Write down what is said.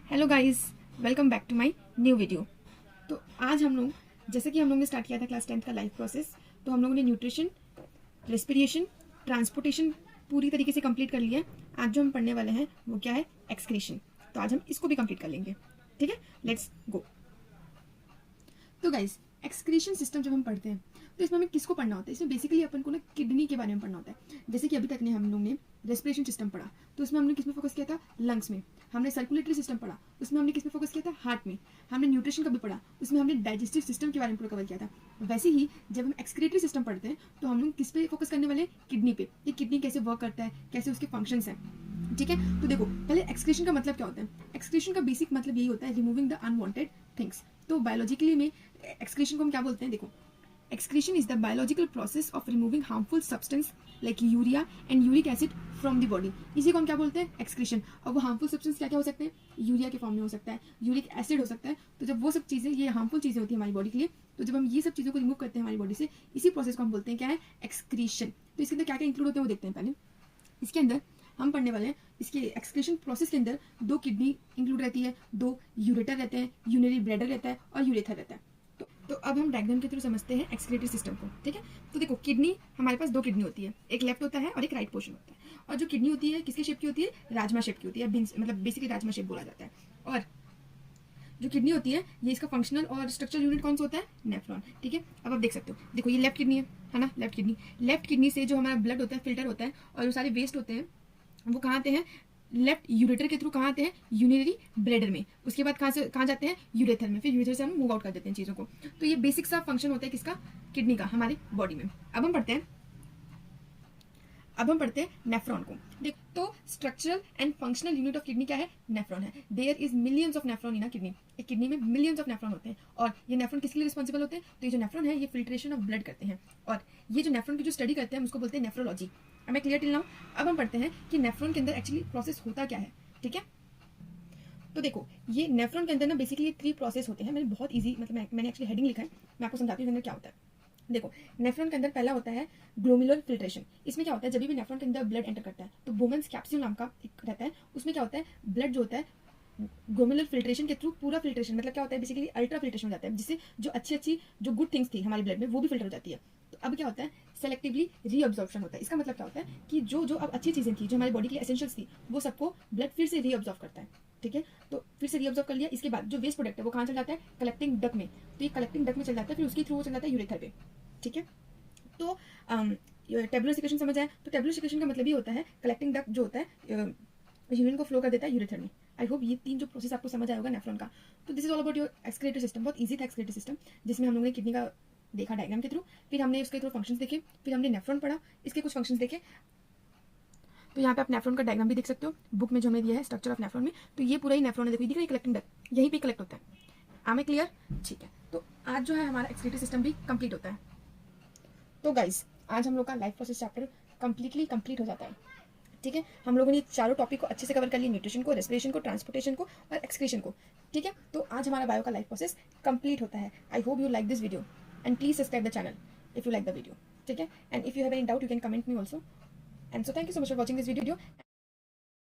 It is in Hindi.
Hello guys, welcome back to my new video. तो आज हम लोग, जैसे कि हम लोगों ने स्टार्ट किया था क्लास 10th का लाइफ प्रोसेस, तो हम लोगों ने न्यूट्रिशन, रेस्पिरेशन, ट्रांसपोर्टेशन पूरी तरीके से कंप्लीट कर लिया है। आज जो हम पढ़ने वाले हैं वो क्या है? एक्सक्रीशन। तो आज हम इसको भी कंप्लीट कर लेंगे। ठीक है, लेट्स गो। तो गाइस, एक्सक्रीशन सिस्टम जब हम पढ़ते हैं तो इसमें हमें किसको पढ़ना होता है? इसमें बेसिकली अपन को ना किडनी के बारे में पढ़ना होता है। जैसे कि अभी तक ने हम लोग ने रेस्पिरेशन सिस्टम पढ़ा, तो उसमें हमने किस में फोकस किया था? लंग्स में। हमने सर्कुलेटरी सिस्टम पढ़ा, उसमें हमने किस में फोकस किया था? हार्ट में। हमने न्यूट्रिशन का भी पढ़ा, उसमें हमने डाइजेस्टिव सिस्टम के बारे में पूरा कवर किया था। वैसे ही जब हम एक्सक्रीटरी सिस्टम पढ़ते हैं तो हम लोग किस पे फोकस करने वाले हैं? किडनी पे। ये किडनी कैसे वर्क करता है, कैसे उसके फंक्शंस हैं। ठीक है, तो देखो पहले एक्सक्रीशन का मतलब क्या होता है। एक्सक्रीशन का बेसिक मतलब यही होता है, रिमूविंग द अनवांटेड थिंग्स। तो बायोलॉजिकली में एक्सक्रीशन को हम क्या बोलते हैं? देखो, excretion is the biological process of removing harmful substance like urea and uric acid from the body। इसी को हम क्या बोलते हैं? excretion। और वो harmful substance क्या क्या हो सकते हैं? यूरिया के फॉर्म में हो सकता है, यूरिक एसिड हो सकता है। तो जब वो सब चीज़ें, ये harmful चीज़ें होती है हमारी बॉडी के लिए, तो जब हम ये सब चीज़ों को रिमूव करते हैं हमारी बॉडी से, इसी प्रोसेस को हम बोलते हैं क्या है? excretion। तो इसके अंदर क्या क्या इंक्लूड होते हैं वो देखते हैं पहले। इसके अंदर हम पढ़ने वाले हैं, इसके एक्सक्रीशन प्रोसेस के अंदर 2 किडनी इंक्लूड रहती है, 2 यूरेटर रहते हैं, यूरिनरी ब्लैडर रहता है और यूरेथर रहता है। तो अब हम डायग्राम के थ्रू समझते हैं एक्सक्रीटरी सिस्टम को। ठीक है, तो देखो किडनी, हमारे पास 2 किडनी होती है, एक लेफ्ट होता है और एक राइट पोर्शन होता है। और जो किडनी होती है किसके शेप की होती है? राजमा शेप की होती है, मतलब बेसिकली राजमा शेप बोला जाता है। और जो किडनी होती है, ये इसका फंक्शनल और स्ट्रक्चरल यूनिट कौन सा होता है? नेफ्रॉन। ठीक है, अब आप देख सकते हो, देखो ये लेफ्ट किडनी है ना? लेफ्ट किडनी से जो हमारा ब्लड होता है फिल्टर होता है, और जो सारे वेस्ट होते हैं वो कहाँ आते हैं? लेफ्ट यूरेटर के थ्रू कहाँ आते हैं? यूरिनरी ब्लैडर में। उसके बाद कहाँ जाते हैं? यूरेथर में। फिर यूरेथर से हम मूव आउट कर देते हैं चीज़ों को। तो ये बेसिक सा फंक्शन होता है किसका? किडनी का, हमारी बॉडी में। अब हम पढ़ते हैं नेफ्रॉन को। देख, तो structural and functional unit of kidney क्या है? नेफ्रॉन है। There is millions of nephron in a kidney. एक किडनी में मिलियंस ऑफ नेफ्रॉन होते हैं। और ये नेफ्रॉन किसके लिए रिस्पॉन्सिबल होते हैं? तो ये जो नेफ्रॉन है ये फिल्ट्रेशन ऑफ ब्लड करते हैं। और ये जो नेफ्रॉन की जो स्टडी करते हैं उसको बोलते हैं नेफ्रोलॉजी। अब मैं क्लियर टिल नाउ। अब हम पढ़ते हैं कि नेफ्रॉन के अंदर एक्चुअली प्रोसेस होता क्या है। ठीक है, तो देखो ये नेफ्रॉन के अंदर ना बेसिकली 3 प्रोसेस होते हैं। मैंने बहुत इजी, मतलब मैंने एक्चुअली हेडिंग लिखा है, मैं आपको समझाती हूँ अंदर क्या होता है। देखो, नेफ्रॉन के अंदर पहला होता है ग्लोमेरुलर फिल्ट्रेशन। इसमें क्या होता है? जब भी नेफ्रॉन के अंदर ब्लड एंटर करता है तो बोमेन्स कैप्सूल नाम का एक रहता है, उसमें क्या होता है? ब्लड जो होता है ग्लोमेरुलर फिल्ट्रेशन के थ्रू पूरा फिल्ट्रेशन, मतलब क्या होता है? बेसिकली अल्ट्रा फिल्ट्रेशन हो जाता है, जिससे जो अच्छी जो गुड थिंग्स थी हमारे ब्लड में वो भी फिल्टर हो जाती है। तो अब क्या होता है? सेलेक्टिवली रीअब्जॉर्प्शन होता है। इसका मतलब क्या होता है कि जो जो अब अच्छी चीजें थी, जो हमारी बॉडी के लिए एसेंशियल्स थी, वो सबको ब्लड फिर से रीअब्जॉर्व करता है। ठीक है, तो फिर से रीअब्जॉर्व कर लिया, इसके बाद जो वेस्ट प्रोडक्ट है वो कहाँ चल जाता है? कलेक्टिंग डक्ट में। तो ये कलेक्टिंग डक्ट में चल जाता है, फिर उसके थ्रू वो चल जाता है यूरेथर पे। ठीक है, तो टेबुलर सिक्रेशन समझ आया? तो टेबुलर सिक्रेशन का मतलब ये होता है, कलेक्टिंग डक्ट जो होता है यूरिन को फ्लो कर देता है यूरेथर में। आई होप ये 3 जो प्रोसेस आपको समझ आया होगा नेफ्रॉन का। तो this is all about your excretory system. बहुत इजी था एक्सक्रीटरी सिस्टम, जिसमें हम लोगों ने किडनी का देखा डायग्राम के थ्रू, फिर हमने उसके थ्रू फंक्शंस देखे, फिर हमने नेफ्रॉन पढ़ा, इसके कुछ फंक्शंस देखे। तो यहाँ पे आप नेफ्रॉन का डायग्राम भी देख सकते हो, बुक में जो हमें दिया है स्ट्रक्चर ऑफ नेफ्रॉन में। तो ये पूरा ही नेफ्रॉन है, देखो दिख रहा है कलेक्टिंग डक्ट, यहीं पे कलेक्ट होता है। आम क्लियर? ठीक है, तो आज जो है हमारा एक्सक्रीटरी सिस्टम भी कंप्लीट होता है। तो गाइस, आज हम लोग का लाइफ प्रोसेस चैप्टर कंप्लीट हो जाता है। ठीक है, हम लोगों ने चारों टॉपिक को अच्छे से कवर कर लिया, न्यूट्रिशन को, रेस्पिरेशन को, ट्रांसपोर्टेशन को और एक्सक्रीशन को। ठीक है, तो आज हमारा बायो का लाइफ प्रोसेस कंप्लीट होता है। I hope you like this video and please subscribe the channel if you like the video. ठीक है, and if you have any doubt you can comment me also. And so thank you so much for watching this video.